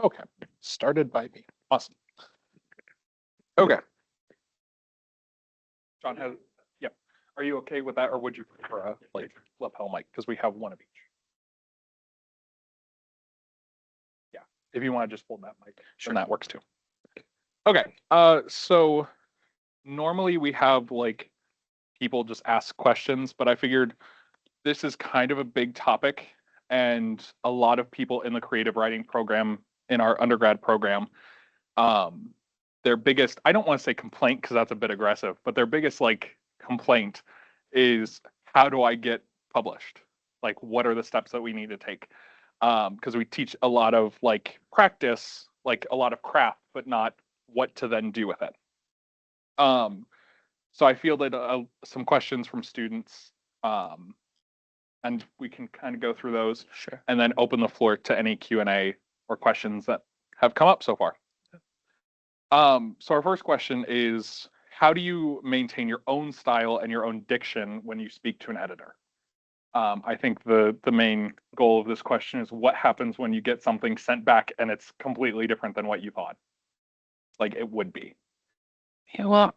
Okay, started by me. Awesome. Okay. John has, yep. Are you okay with that, or would you prefer a lapel mic? Because we have one of each. Yeah, if you want to just hold that mic, then that works too. Okay. So normally we have people just ask questions, but I figured this is kind of a big topic, and a lot of people in the creative writing program in our undergrad program, um, their biggest, I don't want to say complaint because that's a bit aggressive, but their biggest complaint is, how do I get published? Like, what are the steps that we need to take? Because we teach a lot of practice, like a lot of craft, but not what to then do with it. Um, so I fielded some questions from students, and we can kind of go through those, Sure. and then open the floor to any Q&A or questions that have come up so far. So our first question is, how do you maintain your own style and your own diction when you speak to an editor? I think the main goal of this question is, what happens when you get something sent back and it's completely different than what you thought like it would be? Yeah, well,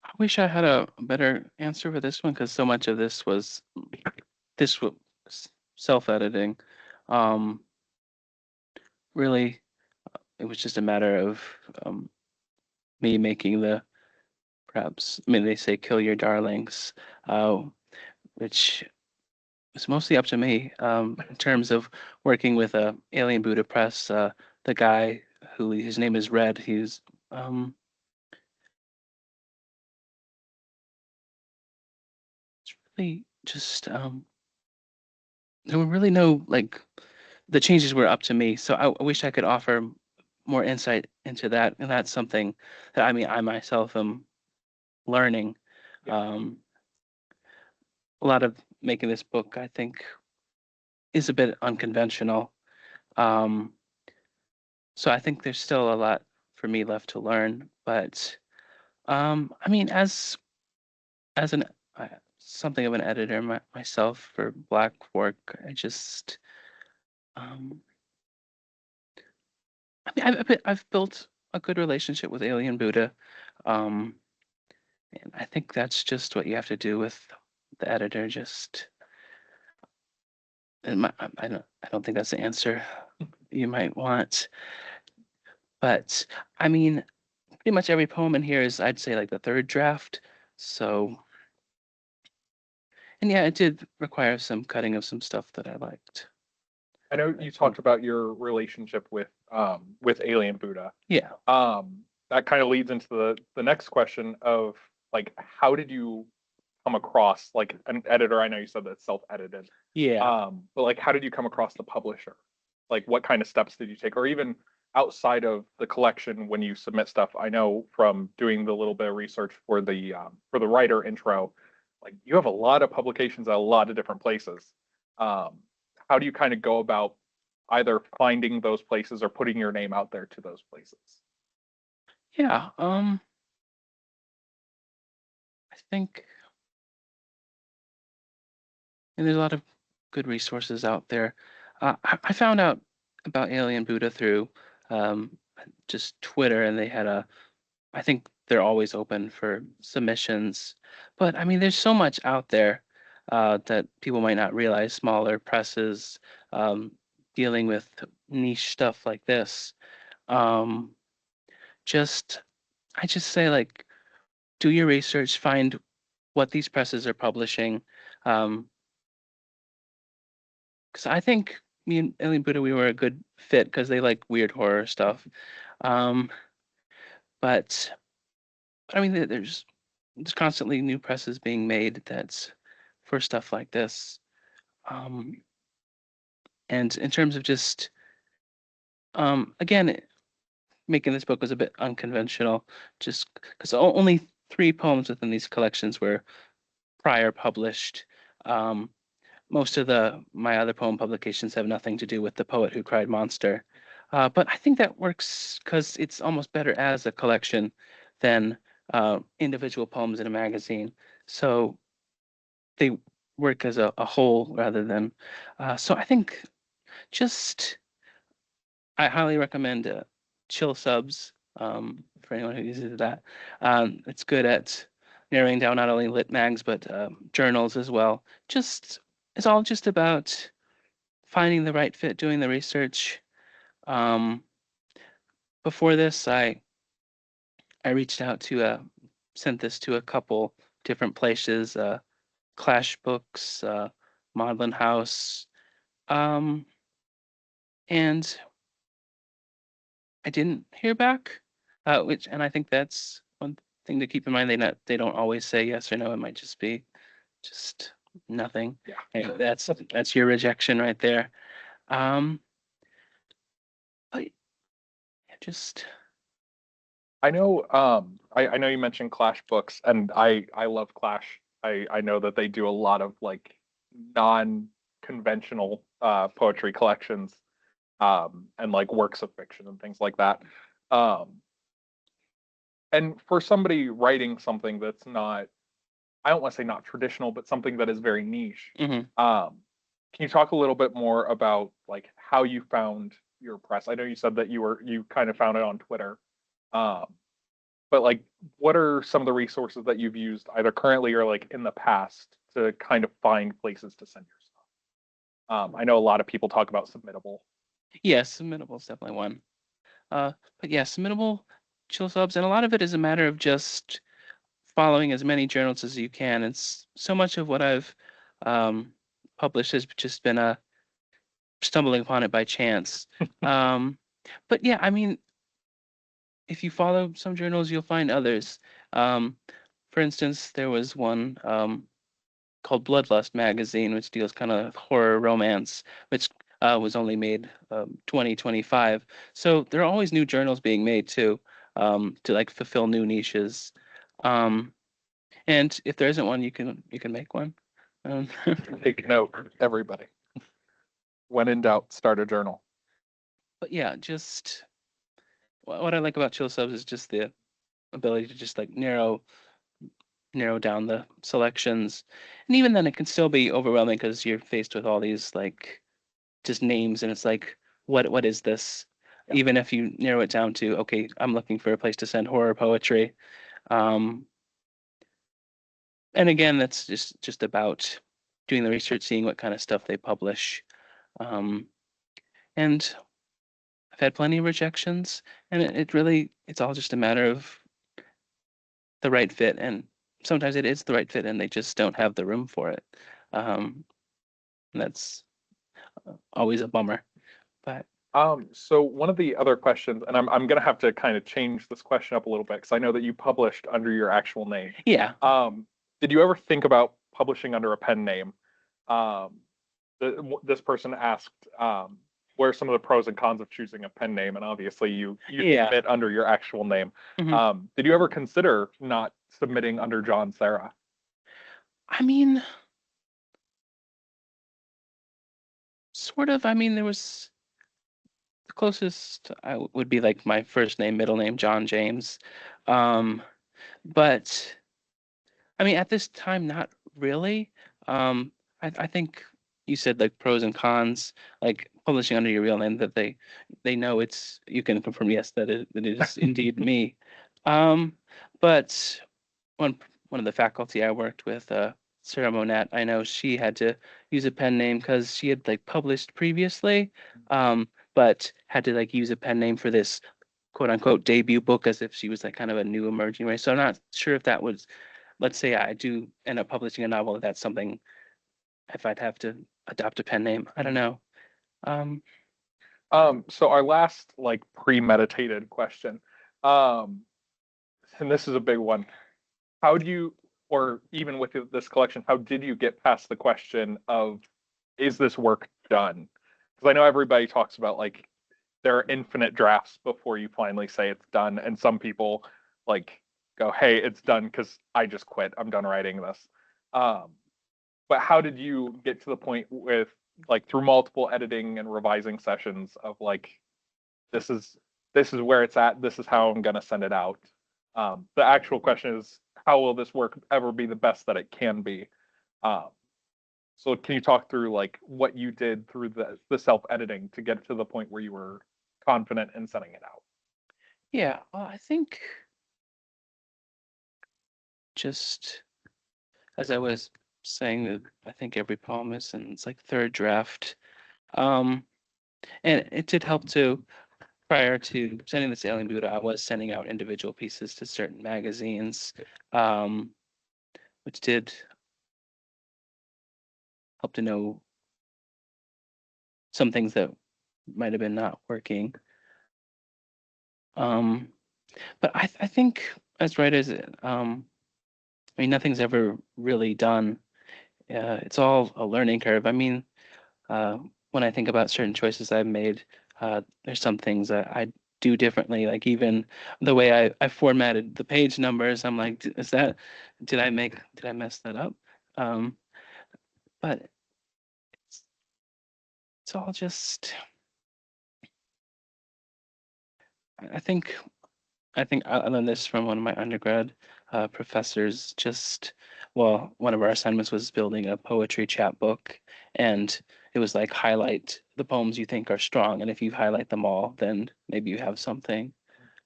I wish I had a better answer for this one because so much of this was self-editing. Um, really, it was just a matter of me making perhaps, I mean, they say kill your darlings, which was mostly up to me in terms of working with Alien Buddha Press. The guy his name is Red, he's um, it's really just there were really no the changes were up to me. So I wish I could offer more insight into that, and that's something that I myself am learning. Yeah. A lot of making this book, I think, is a bit unconventional. Um, so I think there's still a lot for me left to learn. But I mean, as an something of an editor myself for Black Fork, I just um, I mean, I've built a good relationship with Alien Buddha, um, and I think that's just what you have to do with the editor. Just I don't think that's the answer you might want, but I mean, pretty much every poem in here is, I'd say, like the third draft. So, and yeah, it did require some cutting of some stuff that I liked. I know you talked about your relationship with Alien Buddha. Yeah. That kind of leads into the next question of, how did you come across an editor? I know you said that it's self-edited. Yeah. But how did you come across the publisher? What kind of steps did you take? Or even outside of the collection, when you submit stuff, I know from doing the little bit of research for the writer intro, you have a lot of publications at a lot of different places. Um, how do you kind of go about either finding those places or putting your name out there to those places? Yeah. I think, and there's a lot of good resources out there. I found out about Alien Buddha through um, just Twitter, and they had I think they're always open for submissions. But I mean, there's so much out there that people might not realize, smaller presses um, dealing with niche stuff like this. Um, just, I just say, do your research, find what these presses are publishing. Um, Because I think me and Alien Buddha, we were a good fit because they like weird horror stuff. Um, but I mean, there's constantly new presses being made that's for stuff like this. Um, and in terms of just again, making this book was a bit unconventional, just because only 3 poems within these collections were prior published. Um, most of my other poem publications have nothing to do with the poet who cried monster. But I think that works because it's almost better as a collection than individual poems in a magazine. So they work as a whole rather than. So I think just I highly recommend Chill Subs for anyone who uses that. It's good at narrowing down not only lit mags but journals as well. Just it's all just about finding the right fit, doing the research. Um, Before this, I reached out to sent this to a couple different places, Clash Books, Maudlin House, um, and I didn't hear back. And I think that's one thing to keep in mind. They don't always say yes or no. It might just be just nothing. Yeah. And that's your rejection right there. Um, but yeah, just I know I know you mentioned Clash books, and I love Clash. I know that they do a lot of like non-conventional poetry collections, and like works of fiction and things like that. Um and for somebody writing something that's not, I don't want to say not traditional, but something that is very niche. mhm. Can you talk a little bit more about like how you found your press? I know you said that you kind of found it on Twitter. Um, but like what are some of the resources that you've used either currently or like in the past to kind of find places to send your stuff? I know a lot of people talk about Submittable. Yes, submittable is definitely one. Uh, but yeah, submittable chill subs, and a lot of it is a matter of just following as many journals as you can. It's so much of what I've um, published has just been a stumbling upon it by chance. Um, but yeah, I mean, if you follow some journals, you'll find others. Um, for instance, there was one called Bloodlust magazine, which deals kind of horror romance, which was only made 2025. So there are always new journals being made too, to like fulfill new niches. Um, and if there isn't one, you can make one. Um, Take note, everybody. When in doubt, start a journal. but yeah, just what I like about chill subs is just the ability to just like narrow down the selections, and even then it can still be overwhelming because you're faced with all these like just names, and it's like what is this? Yeah. Even if you narrow it down to, okay, I'm looking for a place to send horror poetry. Um, and again, that's just about doing the research, seeing what kind of stuff they publish. Um, and I've had plenty of rejections, and it really it's all just a matter of the right fit, and sometimes it is the right fit, and they just don't have the room for it. And that's always a bummer. But So one of the other questions, and I'm gonna have to kind of change this question up a little bit because I know that you published under your actual name. yeah, Did you ever think about publishing under a pen name? Um, this person asked, what are some of the pros and cons of choosing a pen name? And obviously, you yeah. submit under your actual name. Mhm. Did you ever consider not submitting under John Sarah? I mean, sort of. I mean, there was the closest would be like my first name, middle name, John James. Um, but I mean, at this time, not really. I think you said like pros and cons, like publishing under your real name, that they know it's you can confirm yes that it is indeed me. Um, but one one of the faculty I worked with, Sarah Monette, I know she had to use a pen name because she had like published previously, but had to like use a pen name for this quote unquote debut book as if she was like kind of a new emerging writer. So I'm not sure if that was, let's say I do end up publishing a novel, if that's something if I'd have to adopt a pen name. I don't know. Um, So our last like premeditated question, um, and this is a big one. How do you, or even with this collection, how did you get past the question of, is this work done? Because I know everybody talks about like there are infinite drafts before you finally say it's done, and some people like go, "Hey, it's done because I just quit. I'm done writing this." Um, but how did you get to the point with like through multiple editing and revising sessions of like this is this is where it's at. This is how I'm gonna send it out. The actual question is, how will this work ever be the best that it can be? Um, so can you talk through like what you did through the self editing to get to the point where you were confident in sending it out? Yeah, I think just as I was saying that I think every poem is in it's like third draft. Um, and it did help to prior to sending this Alien Buddha, I was sending out individual pieces to certain magazines, um, which did help to know some things that might have been not working. Um, but I think as writers, I mean, nothing's ever really done. It's all a learning curve. I mean, uh, when I think about certain choices I've made, there's some things that I do differently. Like even the way I formatted the page numbers, I'm like, is that, did I mess that up? Um, but it's, it's all just, I think I learned this from one of my undergrad professors. Just, well, one of our assignments was building a poetry chapbook, and it was like highlight the poems you think are strong, and if you highlight them all, then maybe you have something.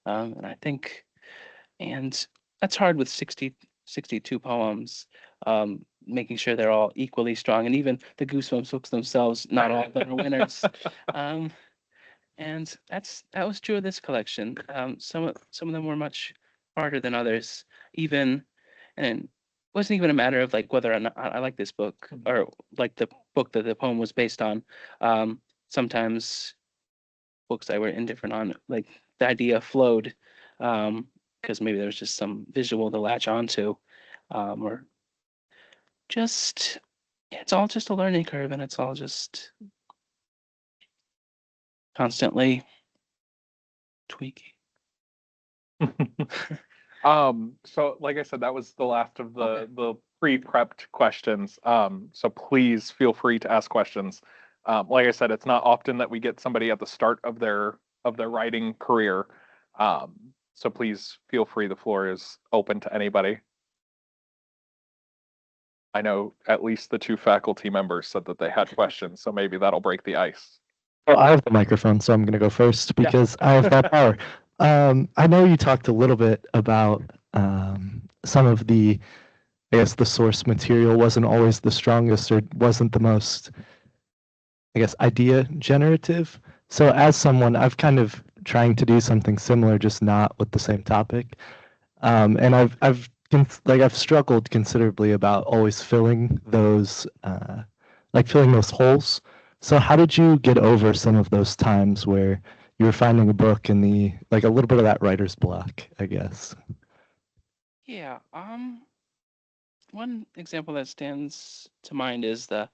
And I think, and that's hard with 62 poems, making sure they're all equally strong, and even the Goosebumps books themselves, not all of them are winners. Um, and that was true of this collection. Some of them were much harder than others. Even, and it wasn't even a matter of like whether or not I like this book or like the book that the poem was based on. Sometimes books I were indifferent on, like the idea flowed, because maybe there was just some visual to latch onto, or just it's all just a learning curve, and it's all just constantly tweaking. So like I said, that was the last of Okay. the pre-prepped questions. So please feel free to ask questions. Like I said, it's not often that we get somebody at the start of their writing career. So please feel free. The floor is open to anybody. I know at least the two faculty members said that they had questions, so maybe that'll break the ice. Well, I have the microphone, so I'm going to go first Yeah. because I have that power. I know you talked a little bit about some of the, I guess, the source material wasn't always the strongest or wasn't the most, I guess, idea generative. So as someone, I've kind of trying to do something similar, just not with the same topic. And I've struggled considerably about always filling those filling those holes. So how did you get over some of those times where you were finding a book and the like a little bit of that writer's block, I guess? Yeah. One example that stands to mind is the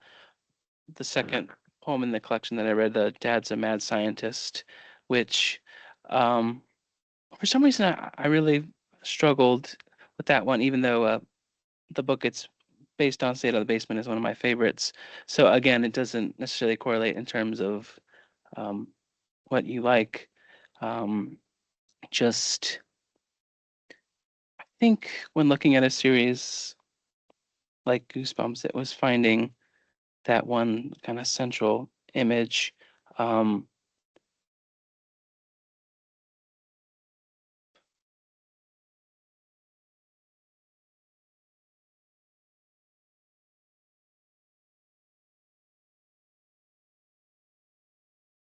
second poem in the collection that I read, "The Dad's a Mad Scientist," which, um, for some reason, I really struggled with that one, even though the book it's based on, State of the Basement, is one of my favorites. So again, it doesn't necessarily correlate in terms of um, what you like. Um, just I think when looking at a series like Goosebumps, it was finding that one kind of central image. Um,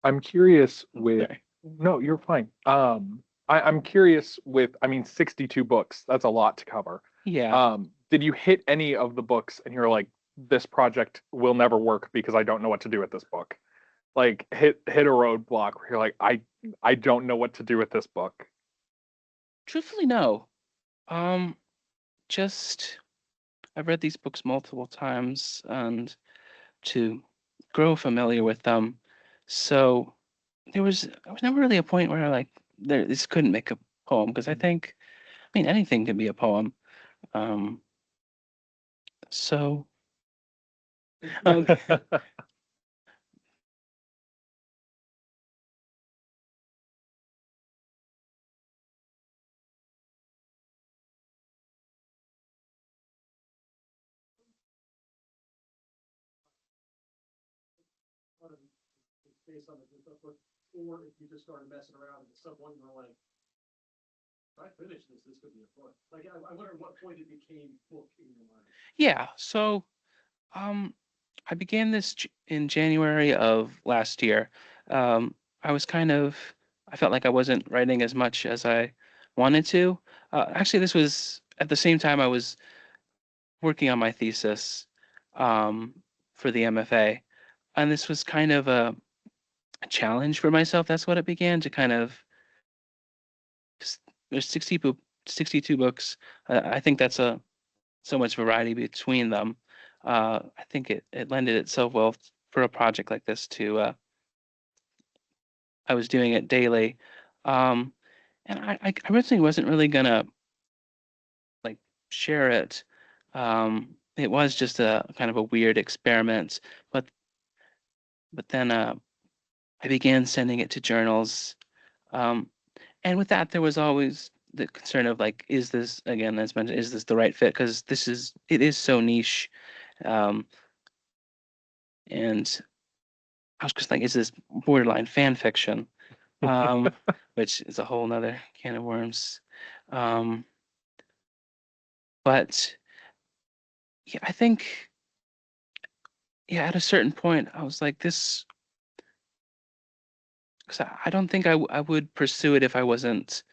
I'm curious with sorry. no, you're fine. I'm curious with, I mean, 62 books, that's a lot to cover. Yeah. Did you hit any of the books and you're like, this project will never work because I don't know what to do with this book? Like hit a roadblock where you're like, I don't know what to do with this book. Truthfully, no. Um, just I've read these books multiple times and to grow familiar with them. So there was never really a point where this couldn't make a poem because I mean anything can be a poem. Um, so okay. based on the book, or if you just started messing around and at some point you were like, if I finish this, this could be a book. Like, I wonder at what point it became book in your mind. Yeah. So, I began this in January of last year. I was I felt like I wasn't writing as much as I wanted to. Actually, this was at the same time I was working on my thesis, um, for the MFA, and this was kind of a challenge for myself. That's what it began to kind of. There's 62 books. I think that's so much variety between them. I think it lended itself well for a project like this to. I was doing it daily, um, and I originally wasn't really gonna like share it. It was just a kind of a weird experiment, but then I began sending it to journals, um, and with that there was always the concern of like, is this, again as mentioned, is this the right fit? Because it is so niche, um, and I was just like, is this borderline fan fiction? Which is a whole nother can of worms. Um, but yeah, I think, yeah, at a certain point, I was like, this, because I don't think I would pursue it if I wasn't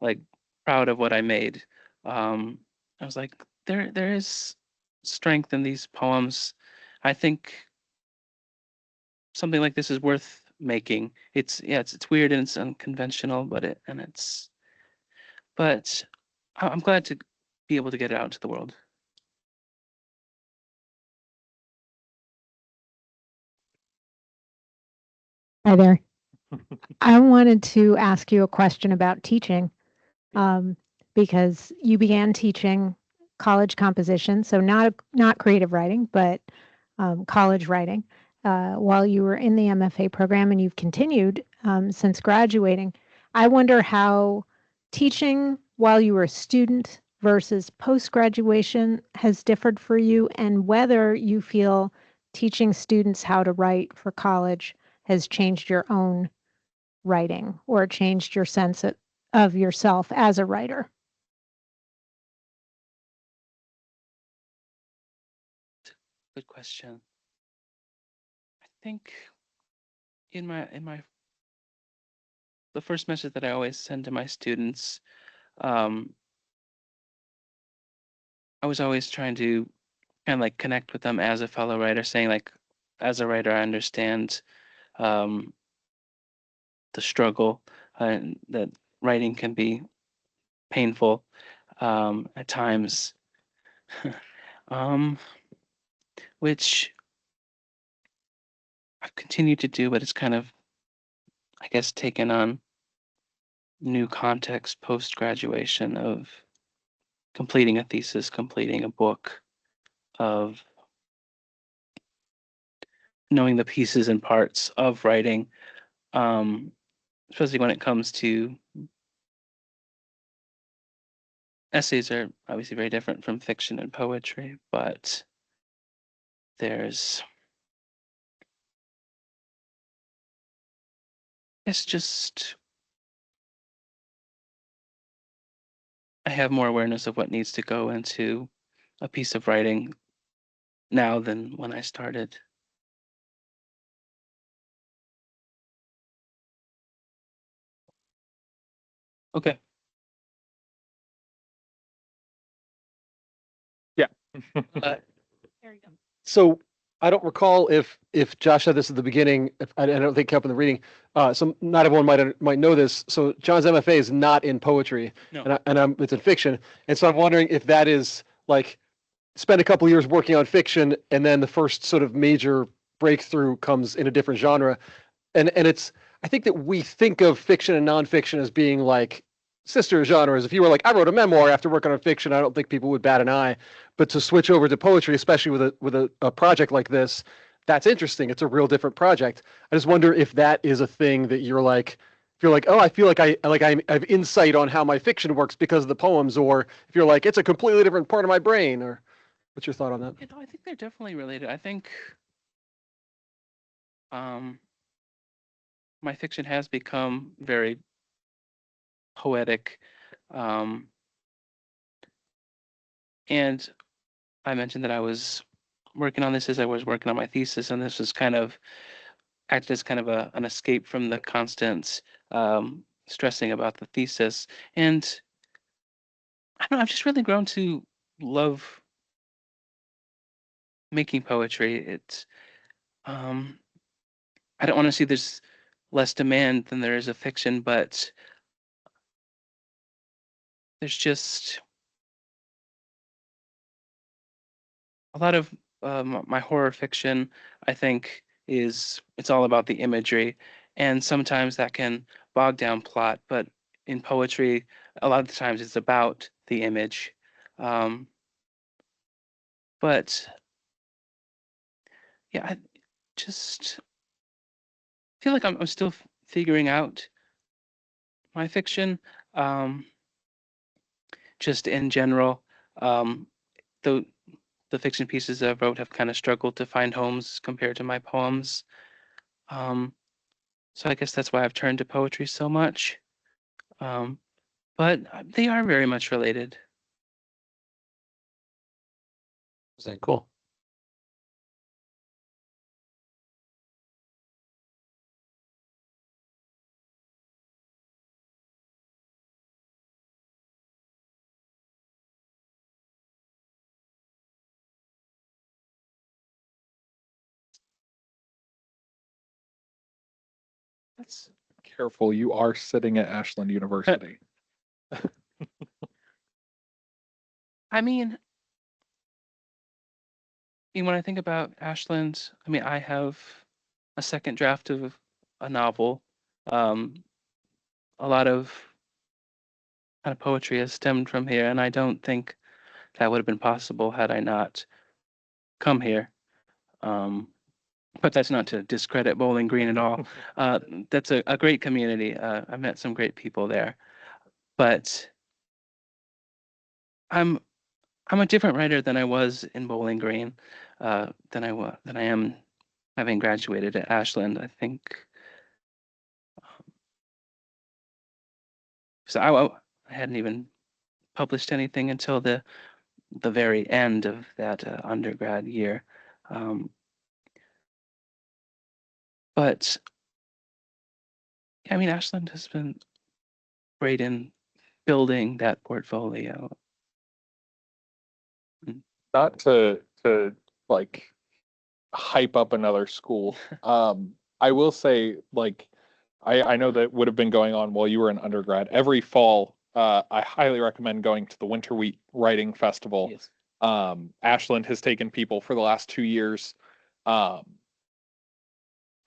like proud of what I made. Um, I was like, there is strength in these poems. I think something like this is worth making. It's weird and it's unconventional, but I'm glad to be able to get it out into the world. Hi there. I wanted to ask you a question about teaching, um, because you began teaching college composition, so not creative writing, but college writing, while you were in the MFA program, and you've continued since graduating. I wonder how teaching while you were a student versus post-graduation has differed for you, and whether you feel teaching students how to write for college has changed your own writing or changed your sense of yourself as a writer. Good question. I think in my the first message that I always send to my students, um, I was always trying to kind of like connect with them as a fellow writer, saying like, as a writer, I understand um, the struggle, and that writing can be painful at times, um, which I've continued to do, but it's kind of, I guess, taken on new context post graduation of completing a thesis, completing a book, of knowing the pieces and parts of writing, um, especially when it comes to essays are obviously very different from fiction and poetry, but there's, it's just, I have more awareness of what needs to go into a piece of writing now than when I started. Okay. Yeah. Uh, There you go. So I don't recall if Josh said this at the beginning. If, I don't think it came up in the reading. So not everyone might know this. So John's MFA is not in poetry, No. it's in fiction. And so I'm wondering if that is like spend a couple years working on fiction, and then the first sort of major breakthrough comes in a different genre. And it's, I think that we think of fiction and nonfiction as being like sister genres. If you were like, I wrote a memoir after working on fiction, I don't think people would bat an eye. But to switch over to poetry, especially with a project like this, that's interesting. It's a real different project. I just wonder if that is a thing that you're like, if you're like, oh, I feel like I have insight on how my fiction works because of the poems, or if you're like, it's a completely different part of my brain, or what's your thought on that? You know, I think they're definitely related. I think, um, my fiction has become very poetic. Um, and I mentioned that I was working on this as I was working on my thesis, and this was kind of acted as kind of an escape from the constant stressing about the thesis. And I don't know, I've just really grown to love making poetry. It's um, I don't want to see there's less demand than there is of fiction, but there's just a lot of my horror fiction, I think, it's all about the imagery, and sometimes that can bog down plot. But in poetry, a lot of the times it's about the image. Um, but yeah, I just feel like I'm still figuring out my fiction. Um, just in general, um, the the fiction pieces I wrote have kind of struggled to find homes compared to my poems. Um, so I guess that's why I've turned to poetry so much. Um, but they are very much related. Is that cool? That's Careful, you are sitting at Ashland University. I mean, when I think about Ashland, I mean, I have a second draft of a novel. Um, a lot of kind of poetry has stemmed from here, and I don't think that would have been possible had I not come here. Um, but that's not to discredit Bowling Green at all. That's a great community. I met some great people there, but I'm I'm a different writer than I was in Bowling Green, than I am having graduated at Ashland. I think so. I hadn't even published anything until the very end of that undergrad year. Um, but yeah, I mean, Ashland has been great in building that portfolio. Mm. Not to like hype up another school. I will say, like, I know that would have been going on while you were in undergrad. Every fall, I highly recommend going to the Winter Wheat Writing Festival. Yes. Ashland has taken people for the last 2 years. Um,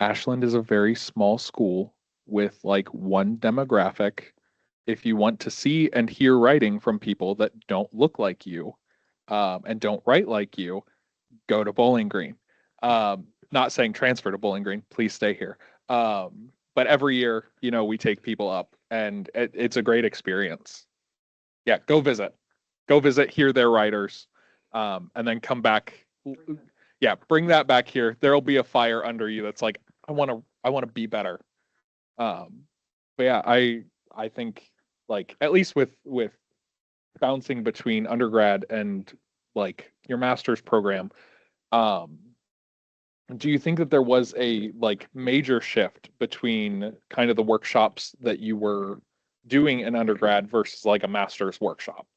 Ashland is a very small school with like one demographic. If you want to see and hear writing from people that don't look like you, and don't write like you, go to Bowling Green. Not saying transfer to Bowling Green, please stay here. But every year, we take people up, and it's a great experience. Yeah, go visit, hear their writers, and then come back. Yeah, bring that back here. There'll be a fire under you that's like, I want to be better. Um, but yeah, I think, like, at least with bouncing between undergrad and like your master's program, um, do you think that there was a like major shift between kind of the workshops that you were doing in undergrad versus like a master's workshop?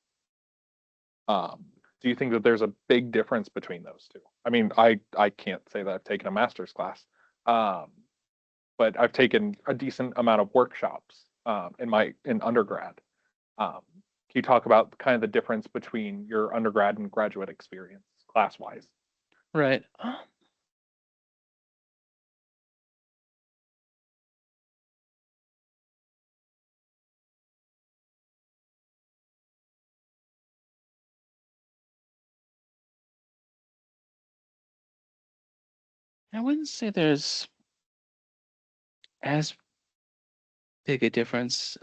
Do you think that there's a big difference between those two? I mean, I can't say that I've taken a master's class, um, but I've taken a decent amount of workshops in undergrad. Can you talk about kind of the difference between your undergrad and graduate experience class wise? Right. I wouldn't say there's as big a difference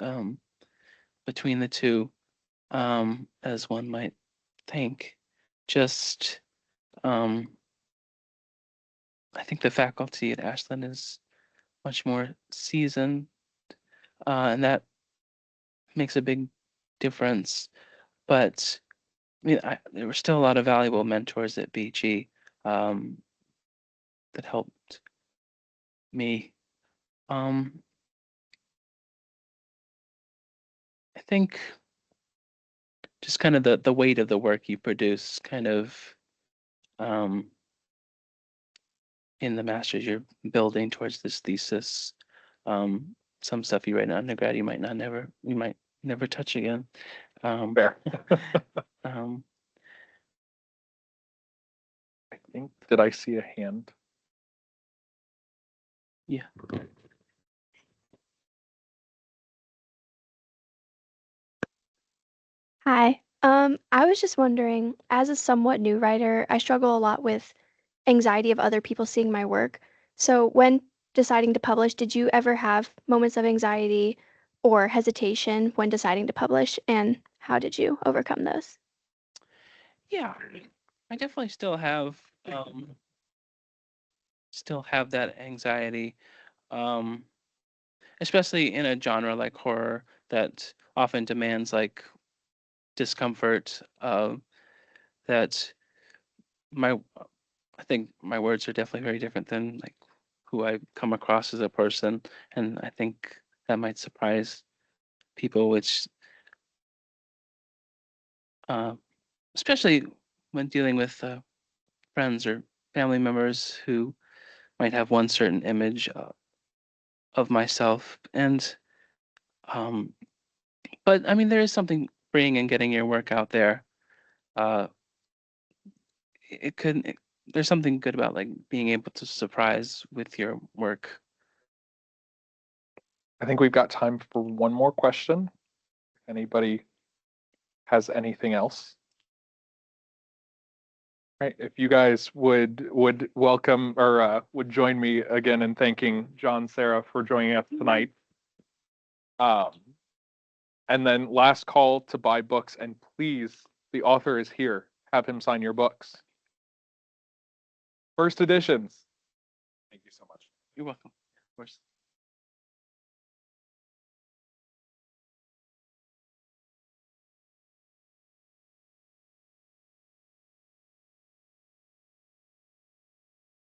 between the two as one might think. Just, I think the faculty at Ashland is much more seasoned, and that makes a big difference. But I mean, there were still a lot of valuable mentors at BG that helped me. I think just kind of the weight of the work you produce, kind of in the master's, you're building towards this thesis. Some stuff you write in undergrad, you might never touch again. Fair. Um, I think, did I see a hand? yeah. Hi. I was just wondering, as a somewhat new writer, I struggle a lot with anxiety of other people seeing my work. So when deciding to publish, did you ever have moments of anxiety or hesitation when deciding to publish, and how did you overcome those? Yeah, I definitely still have that anxiety, um, especially in a genre like horror that often demands like discomfort. That my I think my words are definitely very different than like who I come across as a person, and I think that might surprise people, which uh, especially when dealing with friends or family members who might have one certain image of myself. And um, but I mean, there is something freeing in getting your work out there. Uh, it could it, there's something good about like being able to surprise with your work. I think we've got time for one more question. Anybody has anything else? Right, if you guys would welcome or would join me again in thanking John, Sarah for joining us tonight. Um, and then last call to buy books, and please, the author is here. Have him sign your books. First editions. Thank you so much. You're welcome. Of course.